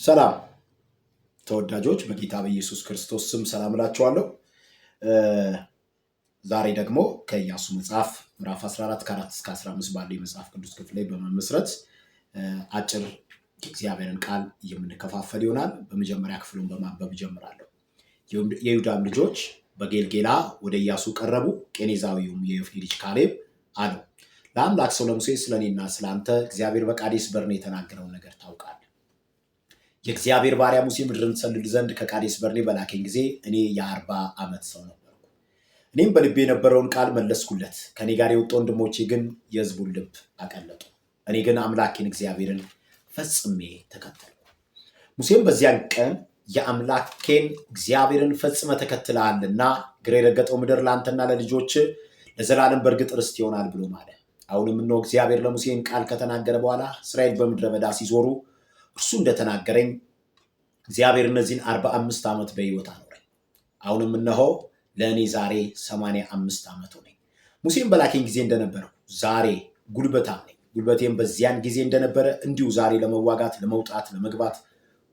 ሰላም ተወዳጆች በጌታ በኢየሱስ ክርስቶስ ስም ሰላም እላችኋለሁ። ዛሬ ደግሞ ከኢያሱ መጽሐፍ ምዕራፍ 14 ከ4 እስከ 15 ባለው የመጽሐፍ ቅዱስ ክፍል ላይ በመመስረት አጭር የእግዚአብሔርን ቃል የምንከፋፈል ይሆናል። በመጀመሪያ ክፍሉን በማንበብ ጀምራለሁ። የይሁዳም ልጆች በጌልጌላ ወደ ኢያሱ ቀረቡ። ቄኔዛዊውም የዮፎኒ ልጅ ካሌብ አለው፣ ለአምላክ ሰው ለሙሴ ስለኔና ስላንተ እግዚአብሔር በቃዴስ በርኔ የተናገረውን ነገር ታውቃለህ። የእግዚአብሔር ባሪያ ሙሴ ምድርን ትሰልል ዘንድ ከቃዴስ በርኔ በላከኝ ጊዜ እኔ የ40 ዓመት ሰው ነበርኩ። እኔም በልቤ የነበረውን ቃል መለስኩለት። ከኔ ጋር የወጡ ወንድሞቼ ግን የሕዝቡን ልብ አቀለጡ። እኔ ግን አምላኬን እግዚአብሔርን ፈጽሜ ተከተልኩ። ሙሴም በዚያን ቀን የአምላኬን እግዚአብሔርን ፈጽመ ተከትለሃልና እግር የረገጠው ምድር ለአንተና ለልጆች ለዘላለም በእርግጥ ርስት ይሆናል ብሎ ማለ። አሁንም እነሆ እግዚአብሔር ለሙሴን ቃል ከተናገረ በኋላ እስራኤል በምድረ በዳ ሲዞሩ እርሱ እንደተናገረኝ እግዚአብሔር እነዚህን 45 ዓመት በሕይወት አኖረኝ። አሁንም እነሆ ለእኔ ዛሬ 85 ዓመት ሆነኝ። ሙሴም በላከኝ ጊዜ እንደነበረው ዛሬ ጉልበታም ነኝ። ጉልበቴም በዚያን ጊዜ እንደነበረ እንዲሁ ዛሬ ለመዋጋት ለመውጣት ለመግባት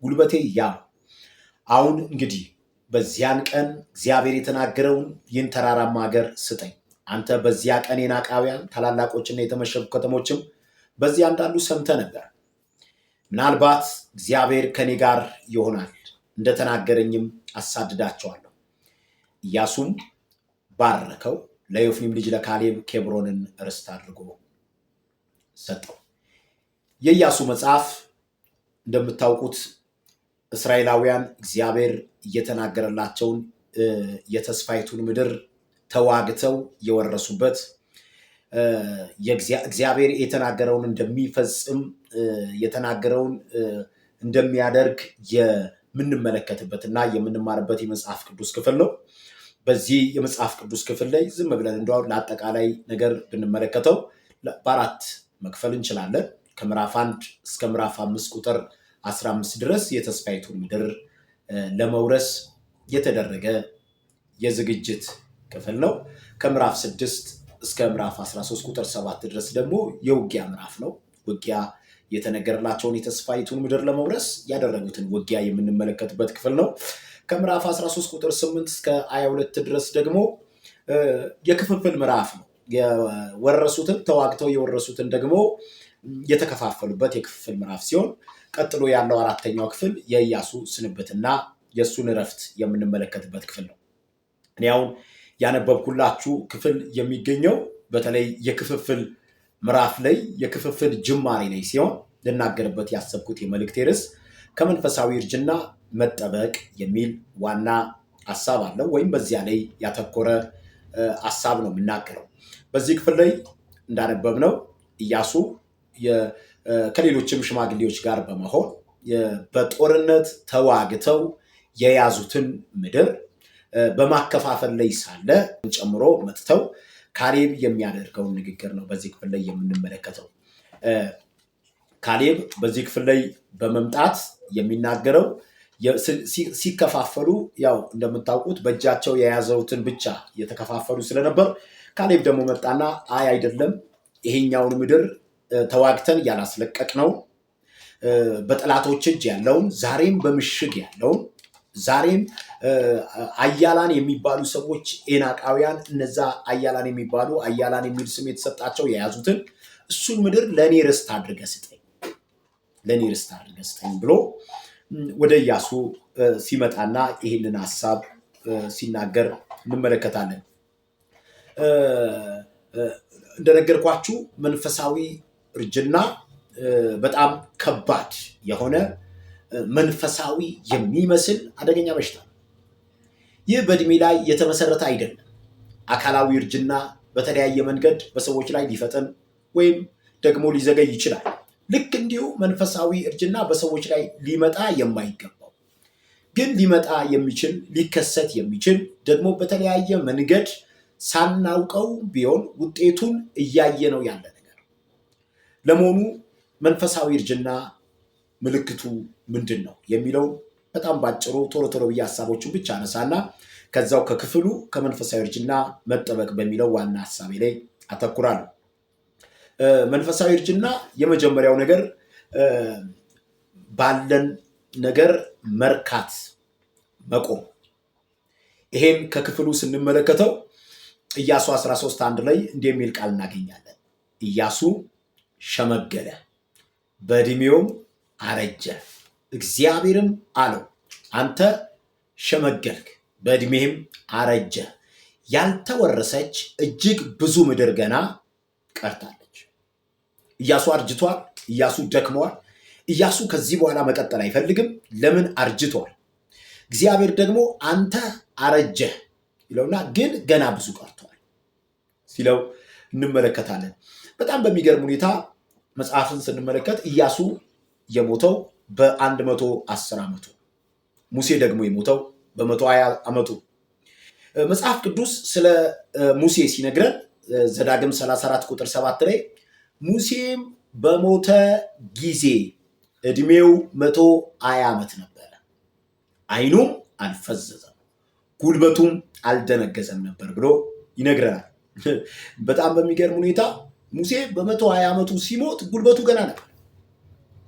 ጉልበቴ ያው። አሁን እንግዲህ በዚያን ቀን እግዚአብሔር የተናገረውን ይህን ተራራማ ሀገር ስጠኝ። አንተ በዚያ ቀን የናቃውያን ታላላቆችና የተመሸጉ ከተሞችም በዚያ እንዳሉ ሰምተህ ነበር። ምናልባት እግዚአብሔር ከኔ ጋር ይሆናል፣ እንደተናገረኝም አሳድዳቸዋለሁ። ኢያሱም ባረከው። ለዮፎኒም ልጅ ለካሌብ ኬብሮንን ርስት አድርጎ ሰጠው። የኢያሱ መጽሐፍ እንደምታውቁት እስራኤላውያን እግዚአብሔር እየተናገረላቸውን የተስፋይቱን ምድር ተዋግተው የወረሱበት እግዚአብሔር የተናገረውን እንደሚፈጽም የተናገረውን እንደሚያደርግ የምንመለከትበትና የምንማርበት የመጽሐፍ ቅዱስ ክፍል ነው። በዚህ የመጽሐፍ ቅዱስ ክፍል ላይ ዝም ብለን እንደው ለአጠቃላይ ነገር ብንመለከተው በአራት መክፈል እንችላለን። ከምዕራፍ 1 እስከ ምዕራፍ 5 ቁጥር 15 ድረስ የተስፋይቱን ምድር ለመውረስ የተደረገ የዝግጅት ክፍል ነው። ከምዕራፍ 6 እስከ ምዕራፍ 13 ቁጥር 7 ድረስ ደግሞ የውጊያ ምዕራፍ ነው። ውጊያ የተነገረላቸውን የተስፋይቱን ምድር ለመውረስ ያደረጉትን ውጊያ የምንመለከትበት ክፍል ነው። ከምዕራፍ 13 ቁጥር 8 እስከ 22 ድረስ ደግሞ የክፍፍል ምዕራፍ ነው። የወረሱትን ተዋግተው የወረሱትን ደግሞ የተከፋፈሉበት የክፍፍል ምዕራፍ ሲሆን ቀጥሎ ያለው አራተኛው ክፍል የኢያሱ ስንብትና የእሱን እረፍት የምንመለከትበት ክፍል ነው። እኔ አሁን ያነበብኩላችሁ ክፍል የሚገኘው በተለይ የክፍፍል ምዕራፍ ላይ የክፍፍል ጅማሬ ላይ ሲሆን ልናገርበት ያሰብኩት የመልእክቴ ርዕስ ከመንፈሳዊ እርጅና መጠበቅ የሚል ዋና ሐሳብ አለው፣ ወይም በዚያ ላይ ያተኮረ ሐሳብ ነው የምናገረው። በዚህ ክፍል ላይ እንዳነበብነው ኢያሱ ከሌሎችም ሽማግሌዎች ጋር በመሆን በጦርነት ተዋግተው የያዙትን ምድር በማከፋፈል ላይ ሳለ ጨምሮ መጥተው ካሌብ የሚያደርገውን ንግግር ነው በዚህ ክፍል ላይ የምንመለከተው። ካሌብ በዚህ ክፍል ላይ በመምጣት የሚናገረው ሲከፋፈሉ ያው እንደምታውቁት በእጃቸው የያዘውትን ብቻ የተከፋፈሉ ስለነበር ካሌብ ደግሞ መጣና አይደለም፣ ይሄኛውን ምድር ተዋግተን ያላስለቀቅ ነው በጠላቶች እጅ ያለውን ዛሬም በምሽግ ያለውን ዛሬም አያላን የሚባሉ ሰዎች ኤናቃውያን፣ እነዛ አያላን የሚባሉ አያላን የሚል ስም የተሰጣቸው የያዙትን እሱን ምድር ለእኔ ርስት አድርገህ ስጠኝ ብሎ ወደ ኢያሱ ሲመጣና ይህንን ሐሳብ ሲናገር እንመለከታለን። እንደነገርኳችሁ መንፈሳዊ እርጅና በጣም ከባድ የሆነ መንፈሳዊ የሚመስል አደገኛ በሽታ ነው። ይህ በእድሜ ላይ የተመሰረተ አይደለም። አካላዊ እርጅና በተለያየ መንገድ በሰዎች ላይ ሊፈጠን ወይም ደግሞ ሊዘገይ ይችላል። ልክ እንዲሁ መንፈሳዊ እርጅና በሰዎች ላይ ሊመጣ የማይገባው ግን ሊመጣ የሚችል ሊከሰት የሚችል ደግሞ በተለያየ መንገድ ሳናውቀው ቢሆን ውጤቱን እያየነው ያለ ነገር። ለመሆኑ መንፈሳዊ እርጅና ምልክቱ ምንድን ነው የሚለው በጣም ባጭሩ ቶሎ ብዬ ሐሳቦቹን ብቻ አነሳና ከዛው ከክፍሉ ከመንፈሳዊ እርጅና መጠበቅ በሚለው ዋና ሐሳቤ ላይ አተኩራለሁ። መንፈሳዊ እርጅና የመጀመሪያው ነገር ባለን ነገር መርካት መቆም። ይሄን ከክፍሉ ስንመለከተው ኢያሱ 13:1 ላይ እንዲህ የሚል ቃል እናገኛለን። ኢያሱ ሸመገለ፣ በዕድሜውም አረጀ። እግዚአብሔርም አለው አንተ ሸመገልክ፣ በዕድሜህም አረጀ፣ ያልተወረሰች እጅግ ብዙ ምድር ገና ቀርታለች። ኢያሱ አርጅቷል። ኢያሱ ደክመዋል። ኢያሱ ከዚህ በኋላ መቀጠል አይፈልግም። ለምን? አርጅቷል። እግዚአብሔር ደግሞ አንተ አረጀህ ይለውና ግን ገና ብዙ ቀርቷል ሲለው እንመለከታለን። በጣም በሚገርም ሁኔታ መጽሐፍን ስንመለከት ኢያሱ የሞተው በ110 ዓመቱ፣ ሙሴ ደግሞ የሞተው በ120 ዓመቱ። መጽሐፍ ቅዱስ ስለ ሙሴ ሲነግረን ዘዳግም 34 ቁጥር 7 ላይ ሙሴም በሞተ ጊዜ ዕድሜው 120 ዓመት ነበረ፣ ዓይኑም አልፈዘዘም፣ ጉልበቱም አልደነገዘም ነበር ብሎ ይነግረናል። በጣም በሚገርም ሁኔታ ሙሴ በ120 ዓመቱ ሲሞት ጉልበቱ ገና ነበር።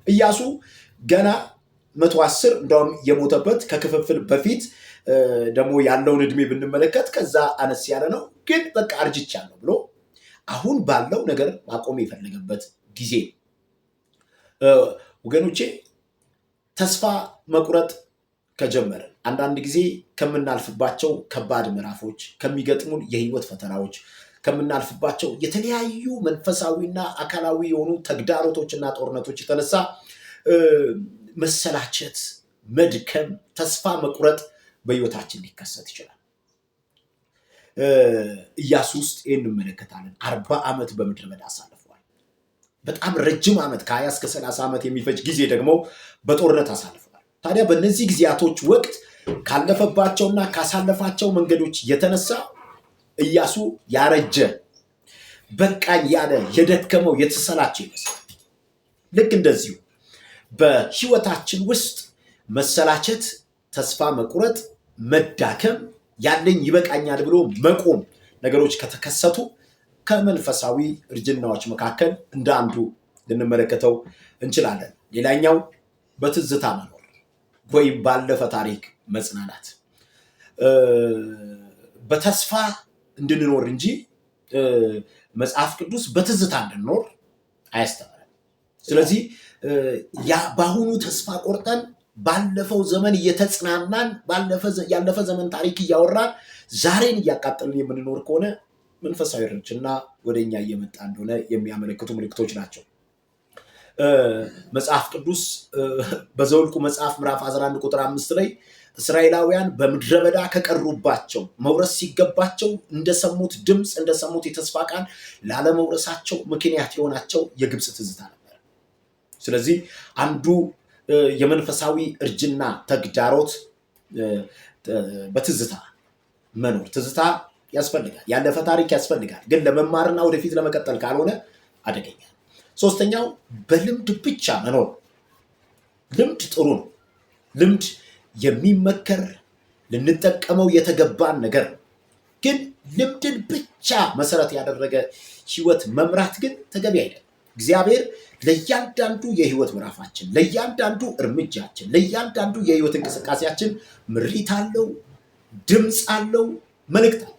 ኢያሱ ገና 110 እንደውም የሞተበት ከክፍፍል በፊት ደግሞ ያለውን ዕድሜ ብንመለከት ከዛ አነስ ያለ ነው። ግን በቃ አርጅቻለሁ ብሎ አሁን ባለው ነገር ማቆም የፈለገበት ጊዜ ወገኖቼ፣ ተስፋ መቁረጥ ከጀመርን አንዳንድ ጊዜ ከምናልፍባቸው ከባድ ምዕራፎች፣ ከሚገጥሙን የህይወት ፈተናዎች፣ ከምናልፍባቸው የተለያዩ መንፈሳዊና አካላዊ የሆኑ ተግዳሮቶችና ጦርነቶች የተነሳ መሰላቸት፣ መድከም፣ ተስፋ መቁረጥ በህይወታችን ሊከሰት ይችላል። ኢያሱ ውስጥ ይህን እንመለከታለን። 40 ዓመት በምድረ በዳ አሳልፈዋል። በጣም ረጅም ዓመት ከ20 እስከ 30 ዓመት የሚፈጅ ጊዜ ደግሞ በጦርነት አሳልፈዋል። ታዲያ በእነዚህ ጊዜያቶች ወቅት ካለፈባቸውና ካሳለፋቸው መንገዶች የተነሳ ኢያሱ ያረጀ፣ በቃኝ ያለ፣ የደከመው፣ የተሰላቸ ይመስላል። ልክ እንደዚሁ በህይወታችን ውስጥ መሰላቸት፣ ተስፋ መቁረጥ፣ መዳከም፣ ያለኝ ይበቃኛል ብሎ መቆም ነገሮች ከተከሰቱ ከመንፈሳዊ እርጅናዎች መካከል እንደ አንዱ ልንመለከተው እንችላለን። ሌላኛው በትዝታ መኖር ወይም ባለፈ ታሪክ መጽናናት። በተስፋ እንድንኖር እንጂ መጽሐፍ ቅዱስ በትዝታ እንድንኖር አያስተምረን። ስለዚህ በአሁኑ ተስፋ ቆርጠን ባለፈው ዘመን እየተጽናናን ያለፈ ዘመን ታሪክ እያወራን ዛሬን እያቃጠልን የምንኖር ከሆነ መንፈሳዊ እርጅና ወደኛ እየመጣ እንደሆነ የሚያመለክቱ ምልክቶች ናቸው። መጽሐፍ ቅዱስ በዘኍልቍ መጽሐፍ ምዕራፍ 11 ቁጥር 5 ላይ እስራኤላውያን በምድረ በዳ ከቀሩባቸው መውረስ ሲገባቸው እንደሰሙት ድምፅ፣ እንደሰሙት የተስፋ ቃል ላለመውረሳቸው ምክንያት የሆናቸው የግብፅ ትዝታ ነበር። ስለዚህ አንዱ የመንፈሳዊ እርጅና ተግዳሮት በትዝታ መኖር። ትዝታ ያስፈልጋል፣ ያለፈ ታሪክ ያስፈልጋል። ግን ለመማርና ወደፊት ለመቀጠል ካልሆነ አደገኛ። ሶስተኛው በልምድ ብቻ መኖር። ልምድ ጥሩ ነው። ልምድ የሚመከር ልንጠቀመው የተገባን ነገር ነው። ግን ልምድን ብቻ መሰረት ያደረገ ህይወት መምራት ግን ተገቢ አይደለም። እግዚአብሔር ለእያንዳንዱ የህይወት ምዕራፋችን፣ ለእያንዳንዱ እርምጃችን፣ ለእያንዳንዱ የህይወት እንቅስቃሴያችን ምሪት አለው፣ ድምፅ አለው፣ መልእክት አለው።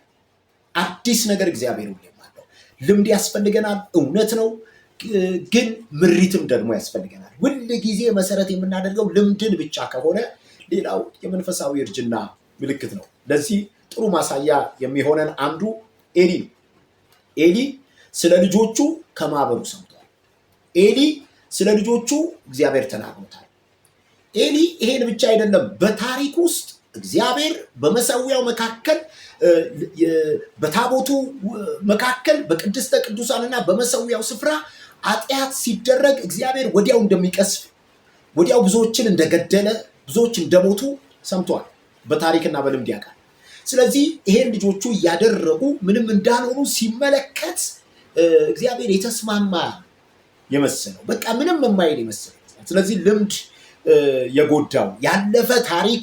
አዲስ ነገር እግዚአብሔር ሁሌም አለው። ልምድ ያስፈልገናል፣ እውነት ነው። ግን ምሪትም ደግሞ ያስፈልገናል። ሁል ጊዜ መሰረት የምናደርገው ልምድን ብቻ ከሆነ ሌላው የመንፈሳዊ እርጅና ምልክት ነው። ለዚህ ጥሩ ማሳያ የሚሆነን አንዱ ኤሊ ነው። ኤሊ ስለ ልጆቹ ከማህበሩ ሰምቷል። ኤሊ ስለ ልጆቹ እግዚአብሔር ተናግሮታል። ኤሊ ይሄን ብቻ አይደለም፣ በታሪክ ውስጥ እግዚአብሔር በመሰዊያው መካከል፣ በታቦቱ መካከል፣ በቅድስተ ቅዱሳንና በመሰዊያው ስፍራ ኃጢአት ሲደረግ እግዚአብሔር ወዲያው እንደሚቀስፍ፣ ወዲያው ብዙዎችን እንደገደለ፣ ብዙዎች እንደሞቱ ሰምቷል። በታሪክና በልምድ ያውቃል። ስለዚህ ይሄን ልጆቹ እያደረጉ ምንም እንዳልሆኑ ሲመለከት እግዚአብሔር የተስማማ የመሰለው፣ በቃ ምንም የማይል የመሰለው። ስለዚህ ልምድ የጎዳው ያለፈ ታሪክ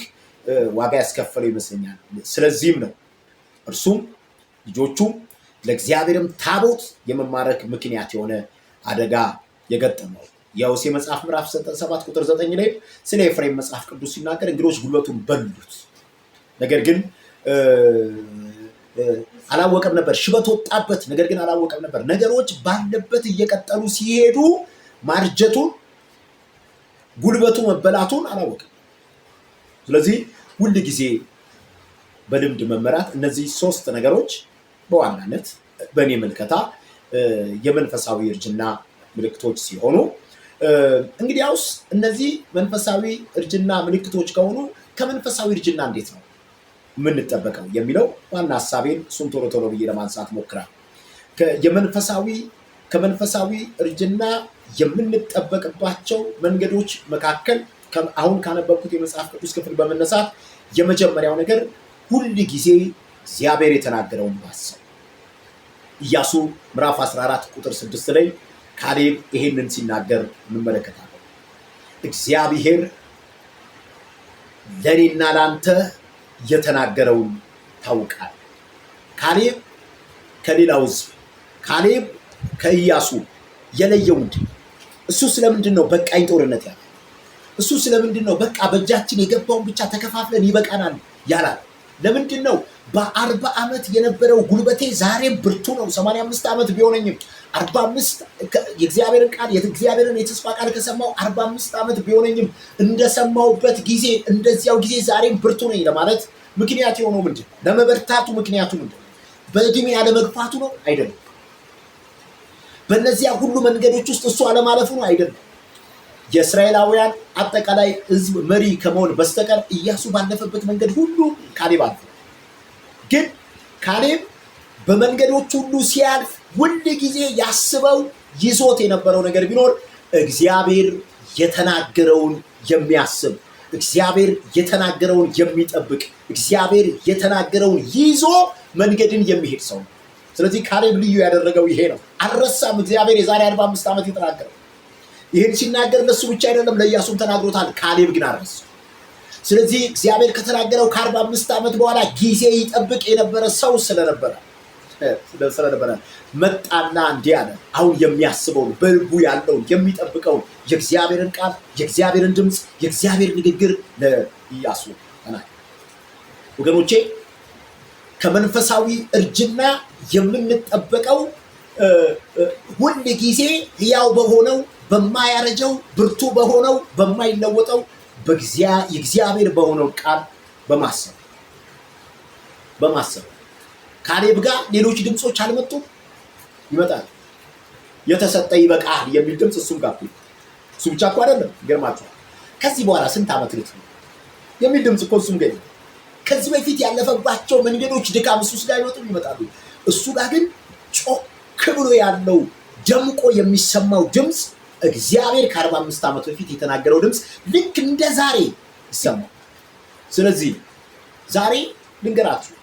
ዋጋ ያስከፈለው ይመስለኛል። ስለዚህም ነው እርሱም ልጆቹም ለእግዚአብሔርም ታቦት የመማረክ ምክንያት የሆነ አደጋ የገጠመው። የሆሴዕ መጽሐፍ ምዕራፍ 7 ቁጥር 9 ላይ ስለ ኤፍሬም መጽሐፍ ቅዱስ ሲናገር እንግዶች ጉልበቱን በሉት፣ ነገር ግን አላወቀም ነበር። ሽበት ወጣበት፣ ነገር ግን አላወቀም ነበር። ነገሮች ባለበት እየቀጠሉ ሲሄዱ ማርጀቱን፣ ጉልበቱ መበላቱን አላወቀም። ስለዚህ ሁል ጊዜ በልምድ መመራት እነዚህ 3 ነገሮች በዋናነት በእኔ ምልከታ የመንፈሳዊ እርጅና ምልክቶች ሲሆኑ፣ እንግዲያውስ እነዚህ መንፈሳዊ እርጅና ምልክቶች ከሆኑ ከመንፈሳዊ እርጅና እንዴት ነው የምንጠበቀው የሚለው ዋና ሀሳቤን እሱን ቶሎ ቶሎ ብዬ ለማንሳት ሞክራል። ከመንፈሳዊ እርጅና የምንጠበቅባቸው መንገዶች መካከል አሁን ካነበብኩት የመጽሐፍ ቅዱስ ክፍል በመነሳት የመጀመሪያው ነገር ሁል ጊዜ እግዚአብሔር የተናገረውን ማሰብ። ኢያሱ ምዕራፍ 14 ቁጥር 6 ላይ ካሌብ ይሄንን ሲናገር እንመለከታለን። እግዚአብሔር ለኔና ላንተ የተናገረውን ታውቃል። ካሌብ ከሌላው ሕዝብ፣ ካሌብ ከኢያሱ የለየው ምንድን ነው? እሱ ስለምንድን ነው በቃኝ ጦርነት ያለ? እሱ ስለምንድን ነው በቃ በእጃችን የገባውን ብቻ ተከፋፍለን ይበቃናል ያላል? ለምንድን ነው በ40 ዓመት የነበረው ጉልበቴ ዛሬም ብርቱ ነው? 85 ዓመት ቢሆነኝም 45 የእግዚአብሔርን ቃል የእግዚአብሔርን የተስፋ ቃል ከሰማው 45 ዓመት ቢሆነኝም እንደሰማውበት ጊዜ እንደዚያው ጊዜ ዛሬም ብርቱ ነኝ ለማለት ምክንያት የሆነው ምንድን ነው? ለመበርታቱ ምክንያቱ ምንድን ነው? በእድሜ ያለመግፋቱ ነው? አይደለም። በእነዚያ ሁሉ መንገዶች ውስጥ እሱ አለማለፉ ነው? አይደለም። የእስራኤላውያን አጠቃላይ ሕዝብ መሪ ከመሆን በስተቀር ኢያሱ ባለፈበት መንገድ ሁሉ ካሌብ አልፎ፣ ግን ካሌብ በመንገዶች ሁሉ ሲያልፍ ሁል ጊዜ ያስበው ይዞት የነበረው ነገር ቢኖር እግዚአብሔር የተናገረውን የሚያስብ፣ እግዚአብሔር የተናገረውን የሚጠብቅ፣ እግዚአብሔር የተናገረውን ይዞ መንገድን የሚሄድ ሰው ነው። ስለዚህ ካሌብ ልዩ ያደረገው ይሄ ነው። አልረሳም። እግዚአብሔር የዛሬ 45 ዓመት የተናገረው ይህን ሲናገር ለሱ ብቻ አይደለም ለኢያሱም ተናግሮታል። ካሌብ ግን አልረሳም። ስለዚህ እግዚአብሔር ከተናገረው ከ45 ዓመት በኋላ ጊዜ ይጠብቅ የነበረ ሰው ስለነበረ መጣና እንዲህ አለ። አሁን የሚያስበውን በልቡ ያለውን የሚጠብቀውን የእግዚአብሔርን ቃል፣ የእግዚአብሔርን ድምፅ፣ የእግዚአብሔር ንግግር ለኢያሱ ተናገረ። ወገኖቼ ከመንፈሳዊ እርጅና የምንጠበቀው ሁል ጊዜ ሕያው በሆነው በማያረጀው ብርቱ በሆነው በማይለወጠው የእግዚአብሔር በሆነው ቃል በማሰብ ካሌብ ጋር ሌሎች ድምፆች አልመጡም። ይመጣል። የተሰጠ ይበቃል የሚል ድምፅ እሱም ጋር እሱ ብቻ እኮ አይደለም። ይገርማችኋል። ከዚህ በኋላ ስንት ዓመት ልት የሚል ድምፅ እኮ እሱም ጋር ከዚህ በፊት ያለፈባቸው መንገዶች ድካም እሱ ጋር ይመጣሉ። እሱ ጋር ግን ጮክ ብሎ ያለው ደምቆ የሚሰማው ድምፅ እግዚአብሔር ከ45 ዓመት በፊት የተናገረው ድምፅ ልክ እንደ ዛሬ ይሰማል። ስለዚህ ዛሬ ልንገራችሁ፣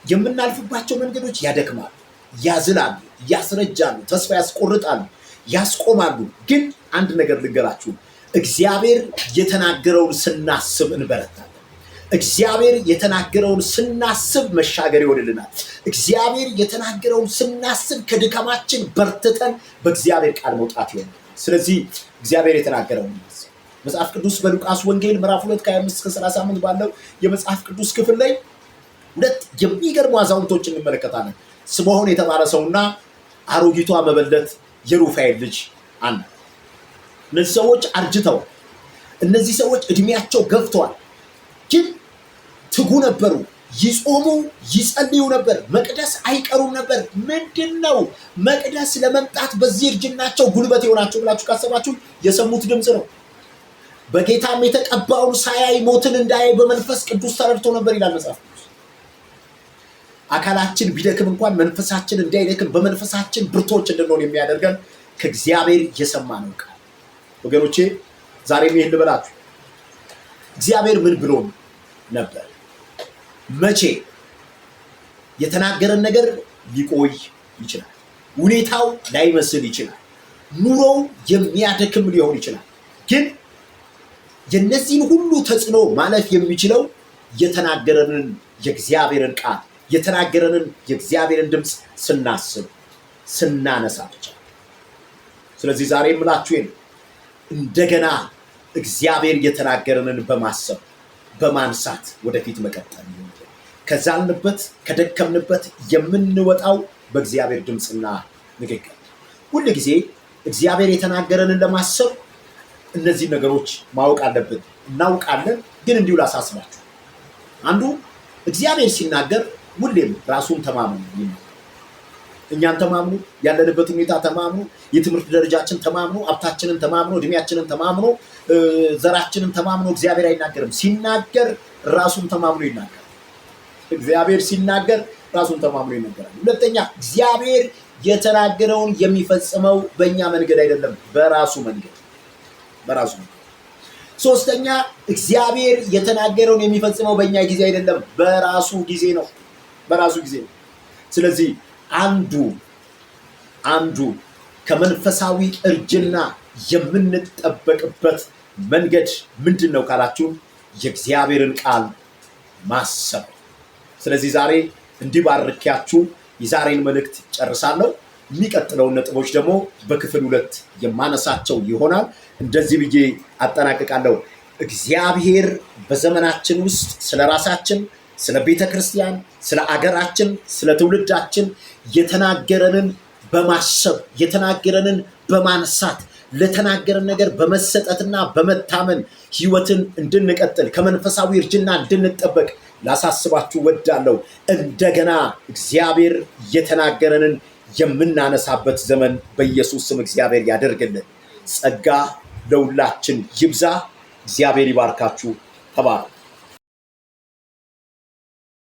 የምናልፍባቸው መንገዶች ያደክማሉ፣ ያዝላሉ፣ ያስረጃሉ፣ ተስፋ ያስቆርጣሉ፣ ያስቆማሉ። ግን አንድ ነገር ልንገራችሁ፣ እግዚአብሔር የተናገረውን ስናስብ እንበረታለን። እግዚአብሔር የተናገረውን ስናስብ መሻገር ይሆንልናል። እግዚአብሔር የተናገረውን ስናስብ ከድካማችን በርትተን በእግዚአብሔር ቃል መውጣት ይሆናል። ስለዚህ እግዚአብሔር የተናገረውን መጽሐፍ ቅዱስ በሉቃስ ወንጌል ምዕራፍ 2 ከ25-38 ባለው የመጽሐፍ ቅዱስ ክፍል ላይ 2 የሚገርሙ አዛውንቶች እንመለከታለን። ስምዖን የተባለ ሰውና አሮጊቷ መበለት የሩፋኤል ልጅ አና። እነዚህ ሰዎች አርጅተዋል። እነዚህ ሰዎች እድሜያቸው ገፍተዋል። ግን ትጉ ነበሩ። ይጾሙ ይጸልዩ ነበር። መቅደስ አይቀሩም ነበር። ምንድነው መቅደስ ለመምጣት በዚህ እርጅናቸው ጉልበት የሆናቸው ብላችሁ ካሰባችሁ የሰሙት ድምፅ ነው። በጌታም የተቀባውን ሳያይ ሞትን እንዳያይ በመንፈስ ቅዱስ ተረድቶ ነበር ይላል መጽሐፍ ቅዱስ። አካላችን ቢደክም እንኳን መንፈሳችን እንዳይደክም በመንፈሳችን ብርቶች እንድንሆን የሚያደርገን ከእግዚአብሔር የሰማነው ቃል። ወገኖቼ ዛሬም ይህን ልበላችሁ፣ እግዚአብሔር ምን ብሎ ነበር? መቼ የተናገረን ነገር ሊቆይ ይችላል። ሁኔታው ላይመስል ይችላል። ኑሮው የሚያደክም ሊሆን ይችላል። ግን የነዚህን ሁሉ ተጽዕኖ ማለፍ የሚችለው የተናገረንን የእግዚአብሔርን ቃል የተናገረንን የእግዚአብሔርን ድምፅ ስናስብ ስናነሳ ብቻ። ስለዚህ ዛሬ የምላችሁ እንደገና እግዚአብሔር የተናገረንን በማሰብ በማንሳት ወደፊት መቀጠል ከዛልንበት ከደከምንበት የምንወጣው በእግዚአብሔር ድምፅና ንግግር። ሁሉ ጊዜ እግዚአብሔር የተናገረንን ለማሰብ እነዚህ ነገሮች ማወቅ አለብን። እናውቃለን፣ ግን እንዲሁ ላሳስባችሁ። አንዱ እግዚአብሔር ሲናገር ሁሌም ራሱን ተማምኑ፣ እኛን ተማምኑ፣ ያለንበት ሁኔታ ተማምኑ፣ የትምህርት ደረጃችን ተማምኑ፣ ሀብታችንን ተማምኑ፣ እድሜያችንን ተማምኑ፣ ዘራችንን ተማምኑ። እግዚአብሔር አይናገርም። ሲናገር ራሱን ተማምኖ ይናገራል። እግዚአብሔር ሲናገር ራሱን ተማምኖ ይናገራል። ሁለተኛ እግዚአብሔር የተናገረውን የሚፈጽመው በእኛ መንገድ አይደለም፣ በራሱ መንገድ። ሶስተኛ እግዚአብሔር የተናገረውን የሚፈጽመው በእኛ ጊዜ አይደለም፣ በራሱ ጊዜ ነው። ስለዚህ አንዱ ከመንፈሳዊ እርጅና የምንጠበቅበት መንገድ ምንድን ነው ካላችሁ የእግዚአብሔርን ቃል ማሰብ። ስለዚህ ዛሬ እንዲባርካችሁ የዛሬን መልእክት ጨርሳለሁ። የሚቀጥለውን ነጥቦች ደግሞ በክፍል 2 የማነሳቸው ይሆናል። እንደዚህ ብዬ አጠናቅቃለሁ። እግዚአብሔር በዘመናችን ውስጥ ስለ ራሳችን፣ ስለ ቤተ ክርስቲያን፣ ስለ አገራችን፣ ስለ ትውልዳችን የተናገረንን በማሰብ የተናገረንን በማንሳት ለተናገረን ነገር በመሰጠትና በመታመን ህይወትን እንድንቀጥል ከመንፈሳዊ እርጅና እንድንጠበቅ ላሳስባችሁ ወዳለሁ። እንደገና እግዚአብሔር የተናገረንን የምናነሳበት ዘመን በኢየሱስ ስም እግዚአብሔር ያደርግልን። ጸጋ ለሁላችን ይብዛ። እግዚአብሔር ይባርካችሁ። ተባረኩ።